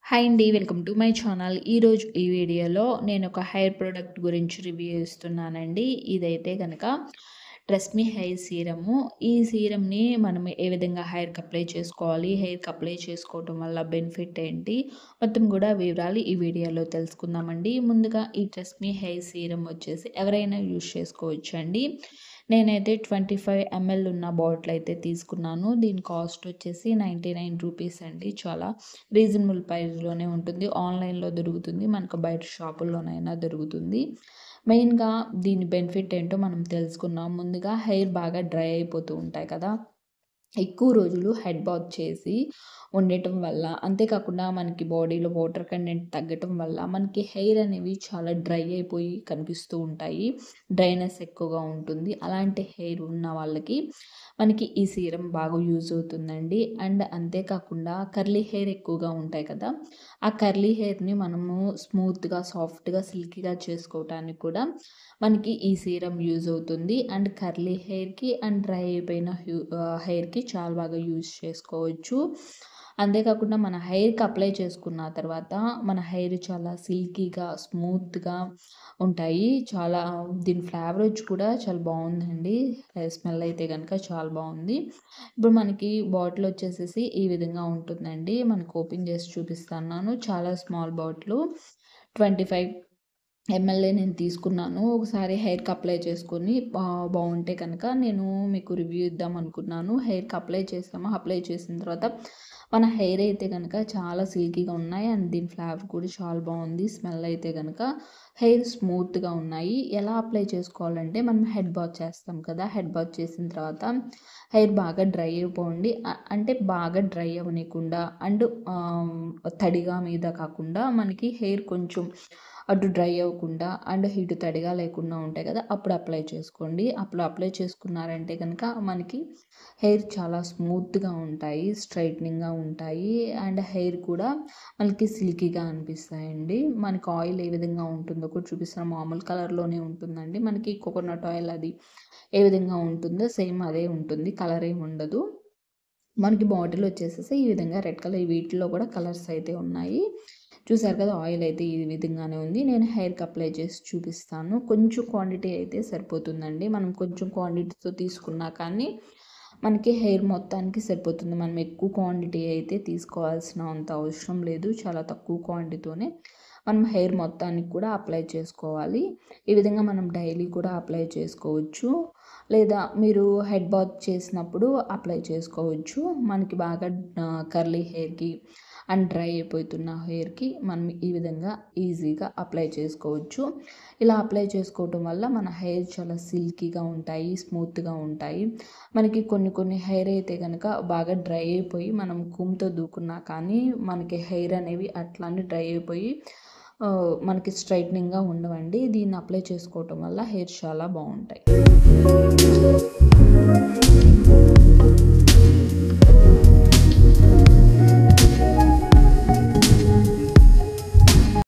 Hi అండి. Welcome to my channel. ఈరోజు ఈ వీడియోలో నేను ఒక హెయిర్ ప్రొడక్ట్ గురించి రివ్యూ ఇస్తున్నానండి. ఇదైతే గనక ట్రెస్మీ హెయిర్ సీరము. ఈ సీరమ్‌ని మనం ఏ విధంగా హెయిర్‌కి అప్లై చేసుకోవాలి, హెయిర్‌కి అప్లై చేసుకోవటం వల్ల బెనిఫిట్ ఏంటి, మొత్తం కూడా వివరాలు ఈ వీడియోలో తెలుసుకుందామండి. ముందుగా ఈ ట్రెస్మీ హెయిర్ సీరం వచ్చేసి ఎవరైనా యూజ్ చేసుకోవచ్చండి. నేనైతే 25 ml ఉన్న బాటిల్ అయితే తీసుకున్నాను. దీని కాస్ట్ వచ్చేసి 99 రూపీస్ అండి. చాలా రీజనబుల్ ప్రైస్‌లోనే ఉంటుంది. ఆన్‌లైన్‌లో దొరుకుతుంది. మనకు బయట షాపుల్లోనైనా దొరుకుతుంది. మెయిన్‌గా దీని బెనిఫిట్ ఏంటో మనం తెలుసుకుందాం. ముందుగా హెయిర్ బాగా డ్రై అయిపోతూ ఉంటాయి కదా! ఎక్కువ రోజులు హెడ్ బాత్ చేసి ఉండటం వల్ల, అంతేకాకుండా మనకి బాడీలో వాటర్ కంటెంట్ తగ్గటం వల్ల మనకి హెయిర్ అనేవి చాలా డ్రై అయిపోయి కనిపిస్తూ ఉంటాయి. డ్రైనెస్ ఎక్కువగా ఉంటుంది. అలాంటి హెయిర్ ఉన్న వాళ్ళకి మనకి ఈ సీరం బాగా యూజ్ అవుతుందండి. అండ్ అంతేకాకుండా కర్లీ హెయిర్ ఎక్కువగా ఉంటాయి కదా! ఆ కర్లీ హెయిర్‌ని మనము స్మూత్‌గా, సాఫ్ట్‌గా, సిల్కీగా చేసుకోవటానికి కూడా మనకి ఈ సీరం యూజ్ అవుతుంది. అండ్ కర్లీ హెయిర్‌కి అండ్ డ్రై అయిపోయిన హెయిర్‌కి చాలా బాగా యూజ్ చేసుకోవచ్చు. అంతేకాకుండా మన హెయిర్‌కి అప్లై చేసుకున్న తర్వాత మన హెయిర్ చాలా సిల్కీగా, స్మూత్‌గా ఉంటాయి. చాలా దీని ఫ్లేవరేజ్ కూడా చాలా బావుందండి. స్మెల్ అయితే గనక చాలా బావుంది. ఇప్పుడు మనకి బాటిల్ వచ్చేసేసి ఈ విధంగా ఉంటుందండి. మనకు ఓపెన్ చేసి చూపిస్తున్నాను. చాలా స్మాల్ బాటిలు 25 ఎంఎల్ఏ నేను తీసుకున్నాను. ఒకసారి హెయిర్‌కి అప్లై చేసుకొని బావుంటే కనుక నేను మీకు రివ్యూ ఇద్దాం అనుకున్నాను. హెయిర్‌కి అప్లై చేసాము. అప్లై చేసిన తర్వాత మన హెయిర్ అయితే గనక చాలా సిల్కీగా ఉన్నాయి. అండ్ దీని ఫ్లేవర్ కూడా చాలా బావుంది. స్మెల్ అయితే గనక హెయిర్ స్మూత్‌గా ఉన్నాయి. ఎలా అప్లై చేసుకోవాలంటే మనం హెడ్ బాత్ చేస్తాం కదా! హెడ్ బాత్ చేసిన తర్వాత హెయిర్ బాగా డ్రై అయిపోండి. అంటే బాగా డ్రై అవ్వనీయకుండా అండ్ తడిగా మీద కాకుండా మనకి హెయిర్ కొంచెం అటు డ్రై అవ్వకుండా అండ్ ఇటు తడిగా లేకుండా ఉంటాయి కదా! అప్పుడు అప్లై చేసుకోండి. అప్పుడు అప్లై చేసుకున్నారంటే గనక మనకి హెయిర్ చాలా స్మూత్‌గా ఉంటాయి. స్ట్రెయిటనింగ్‌గా ఉంటాయి. అండ్ హెయిర్ కూడా మనకి సిల్కీగా అనిపిస్తాయండి. మనకి ఆయిల్ ఏ విధంగా ఉంటుందో కూడా చూపిస్తాను. మామూలు కలర్‌లోనే ఉంటుందండి. మనకి కోకోనట్ ఆయిల్ అది ఏ విధంగా ఉంటుందో సేమ్ అదే ఉంటుంది. కలర్ ఏమి ఉండదు. మనకి బాటిల్ వచ్చేసేసి ఈ విధంగా రెడ్ కలర్, వీటిలో కూడా కలర్స్ అయితే ఉన్నాయి. చూసారు కదా! ఆయిల్ అయితే ఈ విధంగానే ఉంది. నేను హెయిర్‌కి అప్లై చేసి చూపిస్తాను. కొంచెం క్వాంటిటీ అయితే సరిపోతుందండి. మనం కొంచెం క్వాంటిటీతో తీసుకున్నా కానీ మనకి హెయిర్ మొత్తానికి సరిపోతుంది. మనం ఎక్కువ క్వాంటిటీ అయితే తీసుకోవాల్సిన అంత అవసరం లేదు. చాలా తక్కువ క్వాంటిటీతోనే మనం హెయిర్ మొత్తానికి కూడా అప్లై చేసుకోవాలి. ఈ విధంగా మనం డైలీ కూడా అప్లై చేసుకోవచ్చు. లేదా మీరు హెడ్ బాత్ చేసినప్పుడు అప్లై చేసుకోవచ్చు. మనకి బాగా కర్లీ హెయిర్‌కి అండ్ డ్రై అయిపోతున్న హెయిర్‌కి మనం ఈ విధంగా ఈజీగా అప్లై చేసుకోవచ్చు. ఇలా అప్లై చేసుకోవటం వల్ల మన హెయిర్ చాలా సిల్కీగా ఉంటాయి, స్మూత్‌గా ఉంటాయి. మనకి కొన్ని హెయిర్ అయితే గనక బాగా డ్రై అయిపోయి మనం కూమ్‌తో దూకున్నా కానీ మనకి హెయిర్ అనేవి అట్లానే డ్రై అయిపోయి మనకి స్ట్రెయిటనింగ్‌గా ఉండవండి. దీన్ని అప్లై చేసుకోవటం వల్ల హెయిర్ చాలా బావుంటాయి.